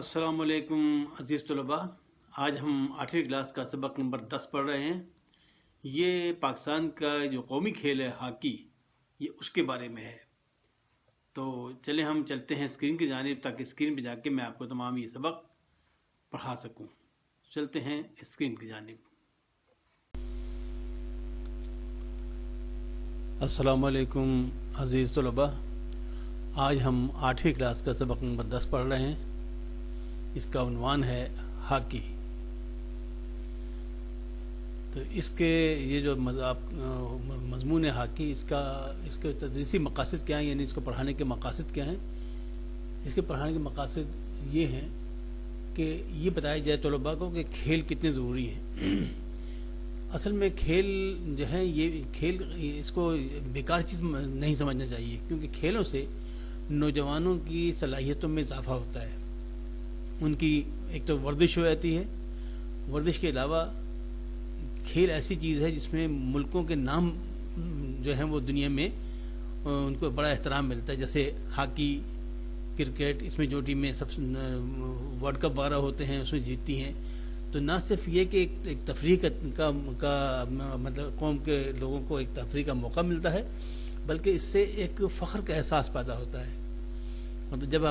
السلام علیکم عزیز طلباء. آج ہم 8ویں کلاس کا سبق نمبر 10 پڑھ رہے ہیں. یہ پاکستان کا جو قومی کھیل ہے ہاکی، یہ اس کے بارے میں ہے. تو چلیں ہم چلتے ہیں اسکرین کی جانب تاکہ اسکرین پہ جا کے میں آپ کو تمام یہ سبق پڑھا سکوں. چلتے ہیں اسکرین کی جانب. السلام علیکم عزیز طلباء. آج ہم 8ویں کلاس کا سبق نمبر 10 پڑھ رہے ہیں. اس کا عنوان ہے ہاکی. تو اس کے یہ جو مضمون ہے ہاکی، اس کے تدریسی مقاصد کیا ہیں، یعنی اس کو پڑھانے کے مقاصد کیا ہیں. اس کے پڑھانے کے مقاصد یہ ہیں کہ یہ بتایا جائے طلباء کو کہ کھیل کتنے ضروری ہیں. اصل میں کھیل جو ہے، یہ کھیل اس کو بیکار چیز نہیں سمجھنا چاہیے، کیونکہ کھیلوں سے نوجوانوں کی صلاحیتوں میں اضافہ ہوتا ہے. ان کی ایک تو ورزش ہو جاتی ہے. ورزش کے علاوہ کھیل ایسی چیز ہے جس میں ملکوں کے نام جو ہیں وہ دنیا میں ان کو بڑا احترام ملتا ہے. جیسے ہاکی، کرکٹ، اس میں جو ٹیمیں سب ورلڈ کپ وغیرہ ہوتے ہیں اس میں جیتتی ہیں. تو نہ صرف یہ کہ ایک تفریح کا مطلب قوم کے لوگوں کو ایک تفریح کا موقع ملتا ہے، بلکہ اس سے ایک فخر کا احساس پیدا ہوتا ہے. مطلب جب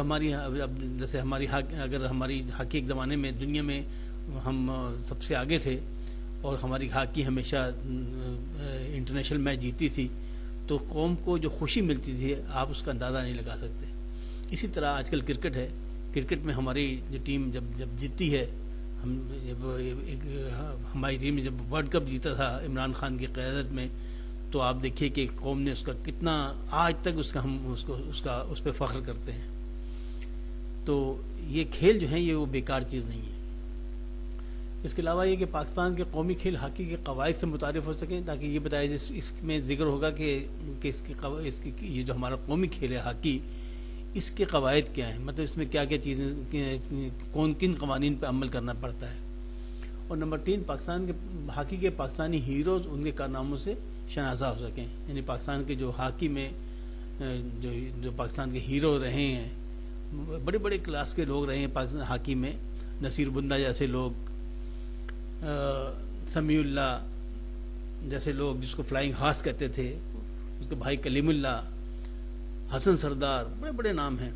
جیسے اگر ہماری ہاکی ایک زمانے میں دنیا میں ہم سب سے آگے تھے اور ہماری ہاکی ہمیشہ انٹرنیشنل میچ جیتی تھی، تو قوم کو جو خوشی ملتی تھی آپ اس کا اندازہ نہیں لگا سکتے. اسی طرح آج کل کرکٹ ہے. کرکٹ میں ہماری جو ٹیم جب جیتتی ہے، ہماری ٹیم نے جب ورلڈ کپ جیتا تھا عمران خان کی قیادت میں، تو آپ دیکھیے کہ قوم نے اس کا کتنا آج تک ہم اس پہ فخر کرتے ہیں. تو یہ کھیل جو ہیں یہ وہ بیکار چیز نہیں ہے. اس کے علاوہ یہ کہ پاکستان کے قومی کھیل ہاکی کے قواعد سے متعارف ہو سکیں، تاکہ یہ بتایا جائے، اس میں ذکر ہوگا کہ یہ جو ہمارا قومی کھیل ہے ہاکی، اس کے قواعد کیا ہیں، مطلب اس میں کیا کیا چیزیں، کن قوانین پہ عمل کرنا پڑتا ہے. اور نمبر 3، پاکستان کے ہاکی کے پاکستانی ہیروز ان کے کارناموں سے شناسا ہو سکیں. یعنی پاکستان کے جو ہاکی میں جو پاکستان کے ہیرو رہے ہیں، بڑے بڑے کلاس کے لوگ رہے ہیں پاکستان ہاکی میں. نصیر بندہ جیسے لوگ، سمیع اللہ جیسے لوگ جس کو فلائنگ ہارس کہتے تھے، اس کے بھائی کلیم اللہ، حسن سردار، بڑے بڑے نام ہیں.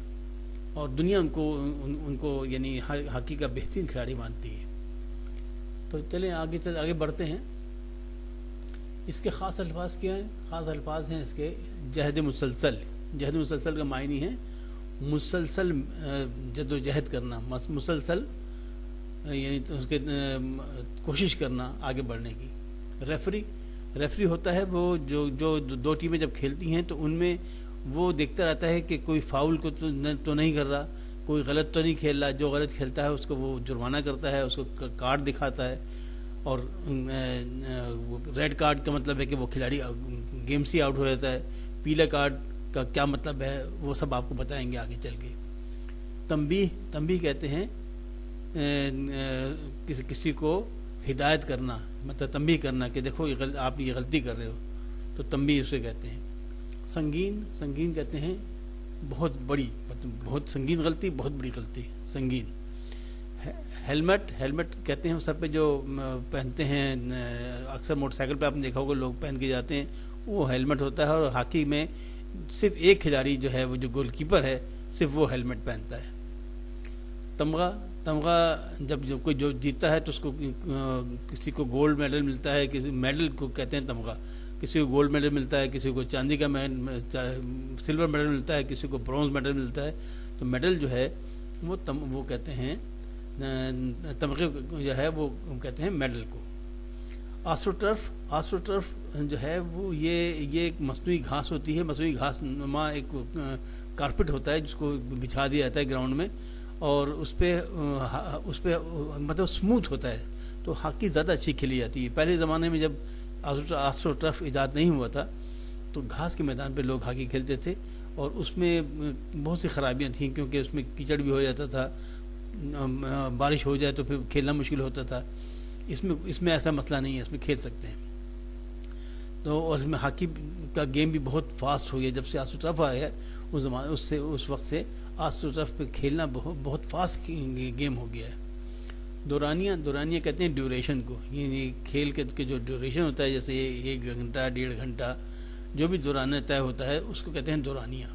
اور دنیا ان کو یعنی ہاکی کا بہترین کھلاڑی مانتی ہے. تو چلیں آگے بڑھتے ہیں. اس کے خاص الفاظ کیا ہیں؟ خاص الفاظ ہیں اس کے جہد مسلسل. جہد مسلسل کا معنی ہے مسلسل جد و جہد کرنا، مسلسل یعنی اس کے کوشش کرنا آگے بڑھنے کی. ریفری ہوتا ہے وہ جو دو ٹیمیں جب کھیلتی ہیں تو ان میں وہ دیکھتا رہتا ہے کہ کوئی فاؤل کو تو نہیں کر رہا، کوئی غلط تو نہیں کھیل رہا. جو غلط کھیلتا ہے اس کو وہ جرمانہ کرتا ہے، اس کو کارڈ دکھاتا ہے. اور ریڈ کارڈ کا مطلب ہے کہ وہ کھلاڑی گیم سے آؤٹ ہو جاتا ہے. پیلا کارڈ کا کیا مطلب ہے وہ سب آپ کو بتائیں گے آگے چل کے. تنبیہ کہتے ہیں کسی کو ہدایت کرنا، مطلب تنبیہ کرنا کہ دیکھو آپ یہ غلطی کر رہے ہو، تو تنبیہ اسے کہتے ہیں. سنگین کہتے ہیں بہت بڑی، مطلب بہت سنگین غلطی، بہت بڑی غلطی، سنگین. ہیلمٹ کہتے ہیں سر پہ جو پہنتے ہیں، اکثر موٹر سائیکل پہ آپ نے دیکھا ہوگا لوگ پہن کے جاتے ہیں، وہ ہیلمٹ ہوتا ہے. اور ہاکی میں صرف ایک کھلاڑی جو ہے وہ جو گول کیپر ہے صرف وہ ہیلمٹ پہنتا ہے. تمغہ جب کوئی جو جیتتا ہے تو اس کو کسی کو گولڈ میڈل ملتا ہے، کسی میڈل کو کہتے ہیں تمغہ. کسی کو گولڈ میڈل ملتا ہے، کسی کو چاندی کا سلور میڈل ملتا ہے، کسی کو برونز میڈل ملتا ہے. تو میڈل جو ہے وہ کہتے ہیں تمغے جو ہے وہ کہتے ہیں میڈل کو. آسٹرو ٹرف جو ہے وہ یہ ایک مصنوعی گھاس ہوتی ہے. مصنوعی گھاس نما ایک کارپٹ ہوتا ہے جس کو بچھا دیا جاتا ہے گراؤنڈ میں، اور اس پہ مطلب اسموتھ ہوتا ہے. تو ہاکی زیادہ اچھی کھیلی جاتی ہے. پہلے زمانے میں جب آسٹرو ٹرف ایجاد نہیں ہوا تھا تو گھاس کے میدان پہ لوگ ہاکی کھیلتے تھے، اور اس میں بہت سی خرابیاں تھیں کیونکہ اس میں کیچڑ بھی ہو جاتا تھا، بارش ہو جائے تو پھر کھیلنا مشکل ہوتا تھا. اس میں ایسا مسئلہ نہیں ہے، اس میں کھیل سکتے ہیں. تو اور اس میں ہاکی کا گیم بھی بہت فاسٹ ہو گیا. جب سے آسٹرو ٹرف آیا ہے اس وقت سے آس تو طرف پہ کھیلنا بہت فاسٹ گیم ہو گیا ہے. دورانیہ کہتے ہیں ڈیوریشن کو, یعنی کھیل کے جو ڈیوریشن ہوتا ہے, جیسے 1 گھنٹہ 1.5 گھنٹہ جو بھی دورانیہ طے ہوتا ہے اس کو کہتے ہیں دورانیہ.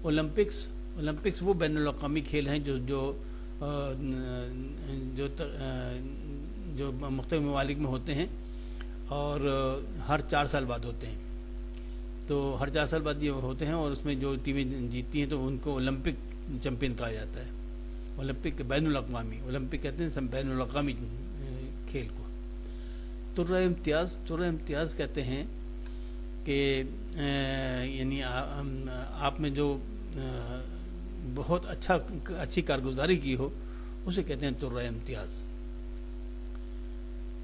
اولمپکس وہ بین الاقوامی کھیل ہیں جو مختلف ممالک میں ہوتے ہیں اور ہر 4 سال بعد ہوتے ہیں. تو ہر 4 سال بعد یہ ہوتے ہیں اور اس میں جو ٹیمیں جیتتی ہیں تو ان کو اولمپک چیمپئن کہا جاتا ہے. اولمپک بین الاقوامی, اولمپک کہتے ہیں بین الاقوامی کھیل کو. طرہ امتیاز کہتے ہیں کہ یعنی آپ میں جو بہت اچھی کارگزاری کی ہو اسے کہتے ہیں طرہ امتیاز.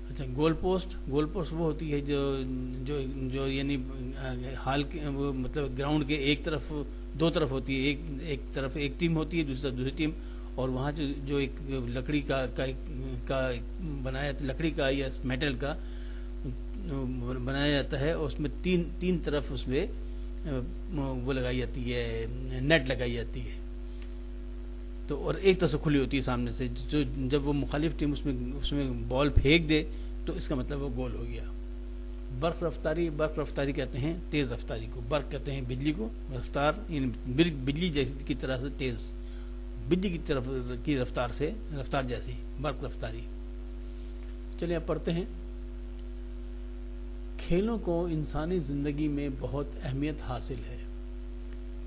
اچھا, گول پوسٹ وہ ہوتی ہے جو یعنی حال کے وہ مطلب گراؤنڈ کے ایک طرف 2 طرف ہوتی ہے, ایک طرف ایک ٹیم ہوتی ہے, دوسری ٹیم, اور وہاں جو ایک لکڑی کا بنایا, لکڑی کا یا میٹل کا بنایا جاتا ہے, اور اس میں تین طرف اس میں وہ لگائی جاتی ہے, نیٹ لگائی جاتی ہے. تو اور ایک طرف سے کھلی ہوتی ہے سامنے سے, جو جب وہ مخالف ٹیم اس میں بال پھینک دے تو اس کا مطلب وہ گول ہو گیا. برق رفتاری کہتے ہیں تیز رفتاری کو. برق کہتے ہیں بجلی کو, رفتار یعنی بجلی جیسی کی طرح سے تیز, بجلی کی طرف کی رفتار جیسی برق رفتاری. چلیے اب پڑھتے ہیں. کھیلوں کو انسانی زندگی میں بہت اہمیت حاصل ہے.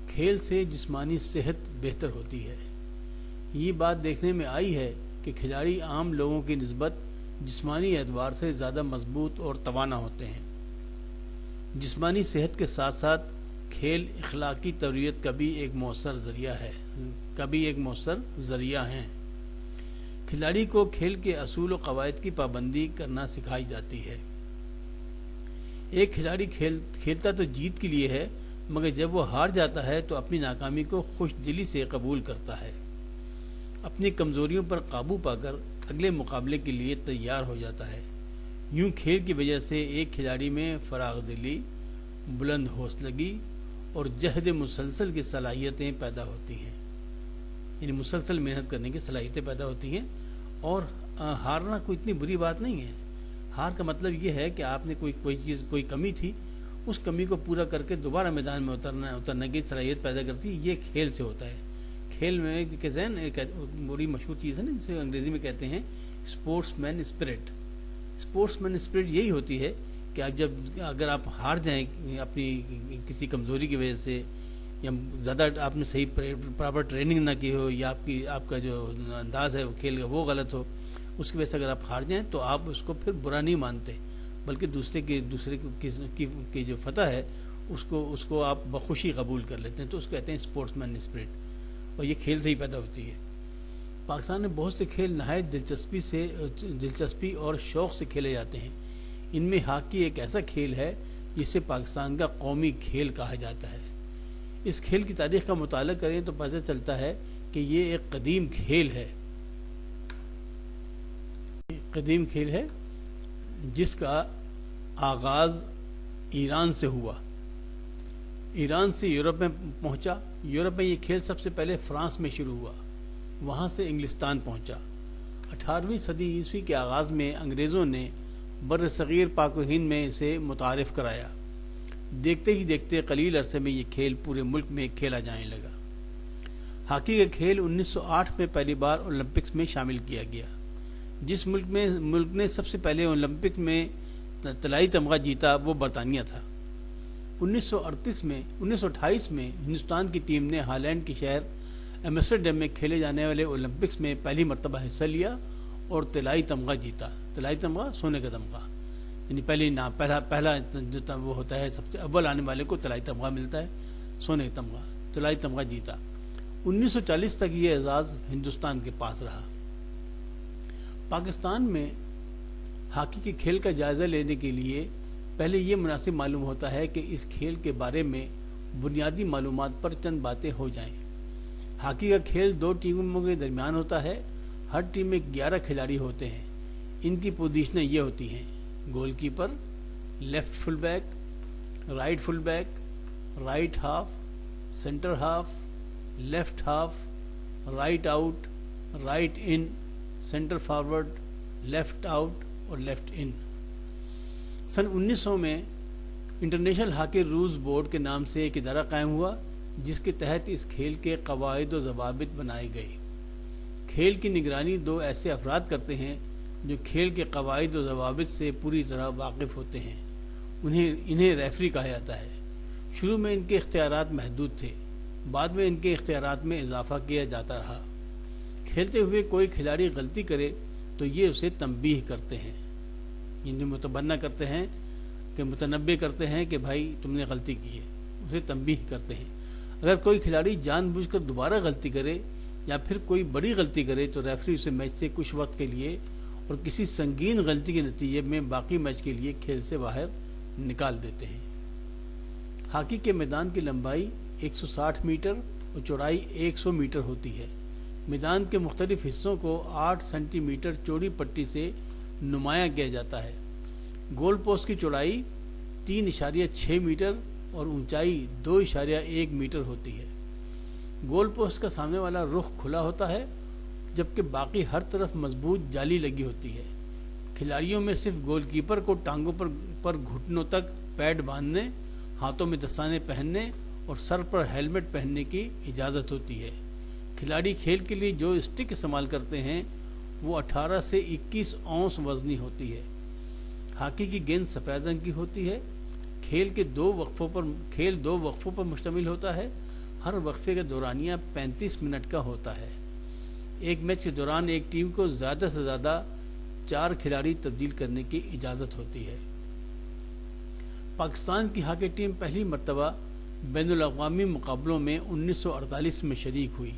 کھیل سے جسمانی صحت بہتر ہوتی ہے. یہ بات دیکھنے میں آئی ہے کہ کھلاڑی عام لوگوں کی نسبت جسمانی اعتبار سے زیادہ مضبوط اور توانا ہوتے ہیں. جسمانی صحت کے ساتھ ساتھ کھیل اخلاقی تربیت کا بھی ایک مؤثر ذریعہ ہیں. کھلاڑی کو کھیل کے اصول و قواعد کی پابندی کرنا سکھائی جاتی ہے. ایک کھلاڑی کھیلتا تو جیت کے لیے ہے, مگر جب وہ ہار جاتا ہے تو اپنی ناکامی کو خوش دلی سے قبول کرتا ہے. اپنی کمزوریوں پر قابو پا کر اگلے مقابلے کے لیے تیار ہو جاتا ہے. یوں کھیل کی وجہ سے ایک کھلاڑی میں فراغ دلی, بلند حوصلگی اور جہد مسلسل کی صلاحیتیں پیدا ہوتی ہیں. یعنی مسلسل محنت کرنے کی صلاحیتیں پیدا ہوتی ہیں. اور ہارنا کوئی اتنی بری بات نہیں ہے. ہار کا مطلب یہ ہے کہ آپ نے کوئی کمی تھی, اس کمی کو پورا کر کے دوبارہ میدان میں اترنے کی صلاحیت پیدا کرتی ہے. یہ کھیل سے ہوتا ہے. کھیل میں ایک بڑی مشہور چیز ہے نا, جسے انگریزی میں کہتے ہیں اسپورٹس مین اسپرٹ. اسپورٹس مین اسپرٹ یہی ہوتی ہے کہ اگر آپ ہار جائیں اپنی کسی کمزوری کی وجہ سے, یا زیادہ آپ نے صحیح پراپر ٹریننگ نہ کی ہو, یا آپ کا جو انداز ہے وہ کھیل کا وہ غلط ہو, اس کی وجہ سے اگر آپ ہار جائیں تو آپ اس کو پھر برا نہیں مانتے, بلکہ دوسرے کی جو فتح ہے اس کو آپ بخوشی قبول کر لیتے ہیں. تو اس کو کہتے ہیں اسپورٹس مین اسپرٹ, اور یہ کھیل سے ہی پیدا ہوتی ہے. پاکستان میں بہت سے کھیل نہایت دلچسپی اور شوق سے کھیلے جاتے ہیں. ان میں ہاکی ایک ایسا کھیل ہے جسے پاکستان کا قومی کھیل کہا جاتا ہے. اس کھیل کی تاریخ کا مطالعہ کریں تو پتہ چلتا ہے کہ یہ ایک قدیم کھیل ہے جس کا آغاز ایران سے ہوا. ایران سے یورپ میں پہنچا. یورپ میں یہ کھیل سب سے پہلے فرانس میں شروع ہوا, وہاں سے انگلستان پہنچا. 18ویں صدی عیسوی کے آغاز میں انگریزوں نے بر صغیر پاک و ہند میں اسے متعارف کرایا. دیکھتے ہی دیکھتے قلیل عرصے میں یہ کھیل پورے ملک میں کھیلا جانے لگا. ہاکی کا کھیل 1908 میں پہلی بار اولمپکس میں شامل کیا گیا. جس ملک نے سب سے پہلے اولمپک میں طلائی تمغہ جیتا وہ برطانیہ تھا. 1928 میں ہندوستان کی ٹیم نے ہالینڈ کے شہر ایمسٹرڈیم میں کھیلے جانے والے اولمپکس میں پہلی مرتبہ حصہ لیا اور طلائی تمغہ جیتا. طلائی تمغہ سونے کا تمغہ, یعنی پہلا جو وہ ہوتا ہے, سب سے اول آنے والے کو طلائی تمغہ ملتا ہے, سونے کا تمغہ. طلائی تمغہ جیتا. 1940 تک یہ اعزاز ہندوستان کے پاس رہا. پاکستان میں ہاکی کے کھیل کا جائزہ لینے کے لیے پہلے یہ مناسب معلوم ہوتا ہے کہ اس کھیل کے بارے میں بنیادی معلومات پر چند باتیں ہو جائیں. ہاکی کا کھیل 2 ٹیموں کے درمیان ہوتا ہے. ہر ٹیم میں 11 کھلاڑی ہوتے ہیں. ان کی پوزیشنیں یہ ہوتی ہیں: goal keeper, left full back, right full back, right half, centre half, left half, right out, right in, centre forward, left out اور لیفٹ ان۔ سن 1900 میں انٹرنیشنل ہاکی رولز بورڈ کے نام سے ایک ادارہ قائم ہوا جس کے تحت اس کھیل کے قواعد و ضوابط بنائے گئے۔ کھیل کی نگرانی دو ایسے افراد کرتے ہیں جو کھیل کے قواعد و ضوابط سے پوری طرح واقف ہوتے ہیں، انہیں ریفری کہا جاتا ہے۔ شروع میں ان کے اختیارات محدود تھے، بعد میں ان کے اختیارات میں اضافہ کیا جاتا رہا۔ کھیلتے ہوئے کوئی کھلاڑی غلطی کرے تو یہ اسے تنبیہ کرتے ہیں، یعنی متبنہ کرتے ہیں کہ متنبہ کرتے ہیں کہ بھائی تم نے غلطی کی ہے، اسے تنبیہ کرتے ہیں۔ اگر کوئی کھلاڑی جان بوجھ کر دوبارہ غلطی کرے یا پھر کوئی بڑی غلطی کرے تو ریفری اسے میچ سے کچھ وقت کے لیے اور کسی سنگین غلطی کے نتیجے میں باقی میچ کے لیے کھیل سے باہر نکال دیتے ہیں۔ ہاکی کے میدان کی لمبائی 160 میٹر اور چوڑائی 100 میٹر ہوتی ہے۔ میدان کے مختلف حصوں کو 8 سینٹی میٹر چوڑی پٹی سے نمایاں کیا جاتا ہے۔ گول پوسٹ کی چوڑائی 3.6 میٹر اور اونچائی 2.1 میٹر ہوتی ہے۔ گول پوسٹ کا سامنے والا رخ کھلا ہوتا ہے جبکہ باقی ہر طرف مضبوط جالی لگی ہوتی ہے۔ کھلاڑیوں میں صرف گول کیپر کو ٹانگوں پر گھٹنوں تک پیڈ باندھنے، ہاتھوں میں دستانے پہننے اور سر پر ہیلمٹ پہننے کی اجازت ہوتی ہے۔ کھلاڑی کھیل کے لیے جو اسٹک استعمال کرتے ہیں وہ 18 سے 21 اونس وزنی ہوتی ہے۔ ہاکی کی گیند سفید رنگ کی ہوتی ہے۔ کھیل دو وقفوں پر مشتمل ہوتا ہے۔ ہر وقفے کا دورانیہ 35 منٹ کا ہوتا ہے۔ ایک میچ کے دوران ایک ٹیم کو زیادہ سے زیادہ 4 کھلاڑی تبدیل کرنے کی اجازت ہوتی ہے۔ پاکستان کی ہاکی ٹیم پہلی مرتبہ بین الاقوامی مقابلوں میں 1948 میں شریک ہوئی۔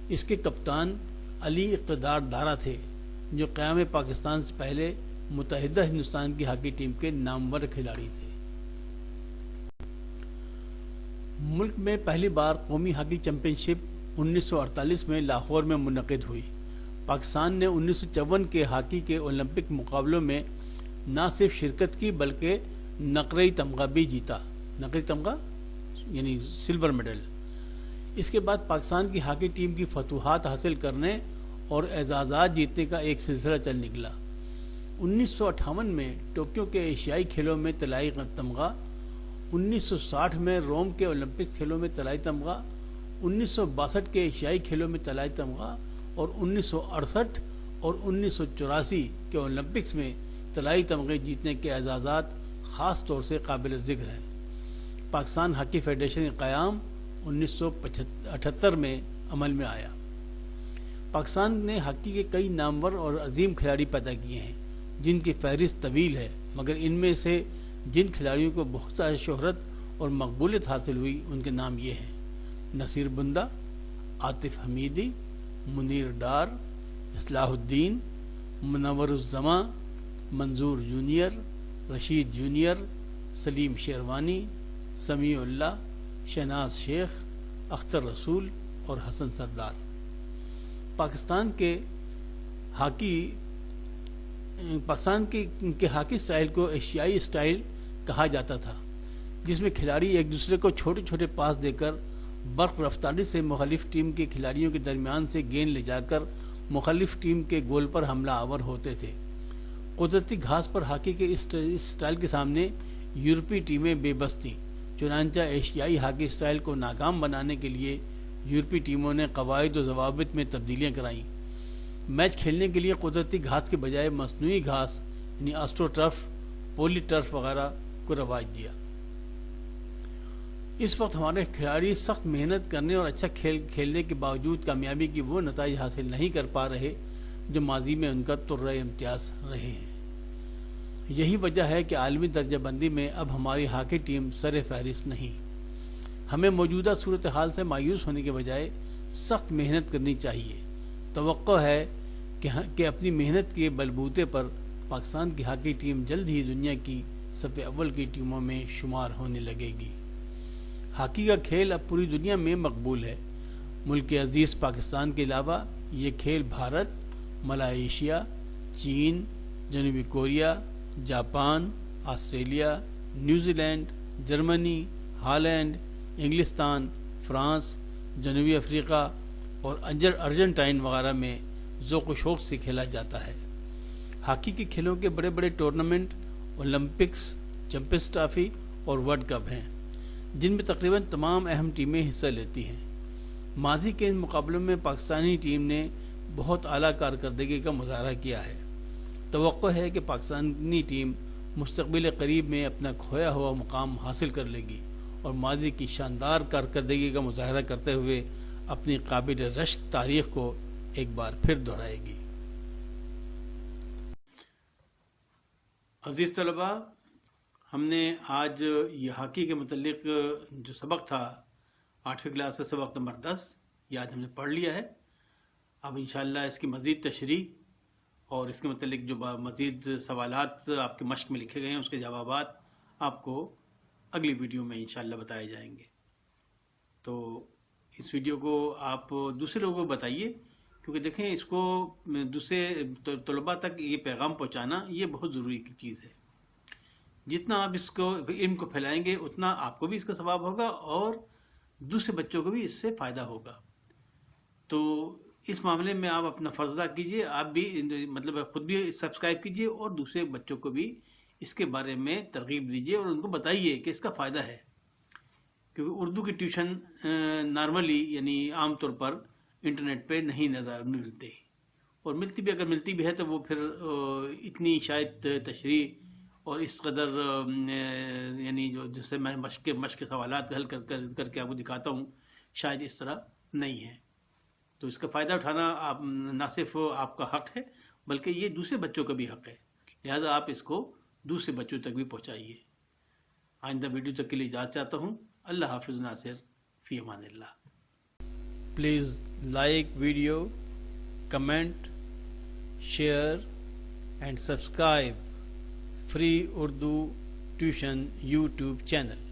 اس کے کپتان علی اقتدار دارا تھے جو قیام پاکستان سے پہلے متحدہ ہندوستان کی ہاکی ٹیم کے نامور کھلاڑی تھے۔ ملک میں پہلی بار قومی ہاکی چیمپئن شپ 1948 میں لاہور میں منعقد ہوئی۔ پاکستان نے 1954 کے ہاکی کے اولمپک مقابلوں میں نہ صرف شرکت کی بلکہ نقرئی تمغہ بھی جیتا، نقرئی تمغہ یعنی سلور میڈل۔ اس کے بعد پاکستان کی ہاکی ٹیم کی فتوحات حاصل کرنے اور اعزازات جیتنے کا ایک سلسلہ چل نکلا۔ 1958 میں ٹوکیو کے ایشیائی کھیلوں میں طلائی تمغہ، 1960 میں روم کے اولمپک کھیلوں میں طلائی تمغہ، 1962 کے ایشیائی کھیلوں میں طلائی تمغہ اور 1968 اور 1984 کے اولمپکس میں طلائی تمغے جیتنے کے اعزازات خاص طور سے قابل ذکر ہیں۔ پاکستان ہاکی فیڈریشن کا قیام 1978 میں عمل میں آیا۔ پاکستان نے ہاکی کے کئی نامور اور عظیم کھلاڑی پیدا کیے ہیں جن کی فہرست طویل ہے، مگر ان میں سے جن کھلاڑیوں کو بہت زیادہ شہرت اور مقبولیت حاصل ہوئی ان کے نام یہ ہیں: نصیر بندہ، عاطف حمیدی، منیر ڈار، اصلاح الدین، منور الزماں، منظور جونیئر، رشید جونیئر، سلیم شیروانی، سمیع اللہ، شہناز شیخ، اختر رسول اور حسن سردار۔ پاکستان کے ہاکی سٹائل کو ایشیائی سٹائل کہا جاتا تھا، جس میں کھلاڑی ایک دوسرے کو چھوٹے چھوٹے پاس دے کر برق رفتاری سے مخالف ٹیم کے کھلاڑیوں کے درمیان سے گیند لے جا کر مخالف ٹیم کے گول پر حملہ آور ہوتے تھے۔ قدرتی گھاس پر ہاکی کے اس سٹائل کے سامنے یورپی ٹیمیں بے بس تھیں، چنانچہ ایشیائی ہاکی سٹائل کو ناکام بنانے کے لیے یورپی ٹیموں نے قواعد و ضوابط میں تبدیلیاں کرائیں۔ میچ کھیلنے کے لیے قدرتی گھاس کے بجائے مصنوعی گھاس یعنی آسٹرو ٹرف، پولی ٹرف وغیرہ کو رواج دیا۔ اس وقت ہمارے کھلاڑی سخت محنت کرنے اور اچھا کھیلنے کے باوجود کامیابی کی وہ نتائج حاصل نہیں کر پا رہے جو ماضی میں ان کا طرۂ امتیاز رہے ہیں۔ یہی وجہ ہے کہ عالمی درجہ بندی میں اب ہماری ہاکی ٹیم سر فہرست نہیں۔ ہمیں موجودہ صورتحال سے مایوس ہونے کے بجائے سخت محنت کرنی چاہیے۔ توقع ہے کہ اپنی محنت کے بلبوتے پر پاکستان کی ہاکی ٹیم جلد ہی دنیا کی صف اول کی ٹیموں میں شمار ہونے لگے گی۔ ہاکی کا کھیل اب پوری دنیا میں مقبول ہے۔ ملک عزیز پاکستان کے علاوہ یہ کھیل بھارت، ملائیشیا، چین، جنوبی Korea, Japan, Australia, New Zealand, Germany, Holland, انگلستان، فرانس، جنوبی افریقہ اور ارجنٹائن وغیرہ میں ذوق و شوق سے کھیلا جاتا ہے۔ ہاکی کے کھیلوں کے بڑے بڑے ٹورنامنٹ اولمپکس، چیمپئنز ٹرافی اور ورلڈ کپ ہیں، جن میں تقریباً تمام اہم ٹیمیں حصہ لیتی ہیں۔ ماضی کے ان مقابلوں میں پاکستانی ٹیم نے بہت اعلیٰ کارکردگی کا مظاہرہ کیا ہے۔ توقع ہے کہ پاکستانی ٹیم مستقبل قریب میں اپنا کھویا ہوا مقام حاصل کر لے گی اور ماضی کی شاندار کارکردگی کا مظاہرہ کرتے ہوئے اپنی قابل رشک تاریخ کو ایک بار پھر دہرائے گی۔ عزیز طلباء، ہم نے آج یہ ہاکی کے متعلق جو سبق تھا 8ویں کلاس کا سبق نمبر 10 یہ آج ہم نے پڑھ لیا ہے۔ اب انشاءاللہ اس کی مزید تشریح اور اس کے متعلق جو مزید سوالات آپ کے مشق میں لکھے گئے ہیں اس کے جوابات آپ کو اگلی ویڈیو میں انشاءاللہ بتائے جائیں گے۔ تو اس ویڈیو کو آپ دوسرے لوگوں کو بتائیے، کیونکہ دیکھیں اس کو دوسرے طلباء تک یہ پیغام پہنچانا یہ بہت ضروری کی چیز ہے۔ جتنا آپ اس کو علم کو پھیلائیں گے اتنا آپ کو بھی اس کا ثواب ہوگا اور دوسرے بچوں کو بھی اس سے فائدہ ہوگا۔ تو اس معاملے میں آپ اپنا فرض ادا کیجئے، آپ بھی مطلب خود بھی سبسکرائب کیجئے اور دوسرے بچوں کو بھی اس کے بارے میں ترغیب دیجئے اور ان کو بتائیے کہ اس کا فائدہ ہے، کیونکہ اردو کی ٹیوشن نارملی یعنی عام طور پر انٹرنیٹ پہ نہیں نظر ملتے، اور ملتی بھی اگر ملتی بھی ہے تو وہ پھر اتنی شاید تشریح اور اس قدر یعنی جو جس سے میں مشق سوالات حل کر کے آپ کو دکھاتا ہوں شاید اس طرح نہیں ہے۔ تو اس کا فائدہ اٹھانا آپ نہ صرف آپ کا حق ہے بلکہ یہ دوسرے بچوں کا بھی حق ہے، لہذا آپ اس کو دوسرے بچوں تک بھی پہنچائیے۔ آئندہ ویڈیو تک کے لیے اجازت چاہتا ہوں۔ اللہ حافظ ناصر، فی امان اللہ۔ Please like video, comment, share and subscribe free Urdu tuition YouTube channel.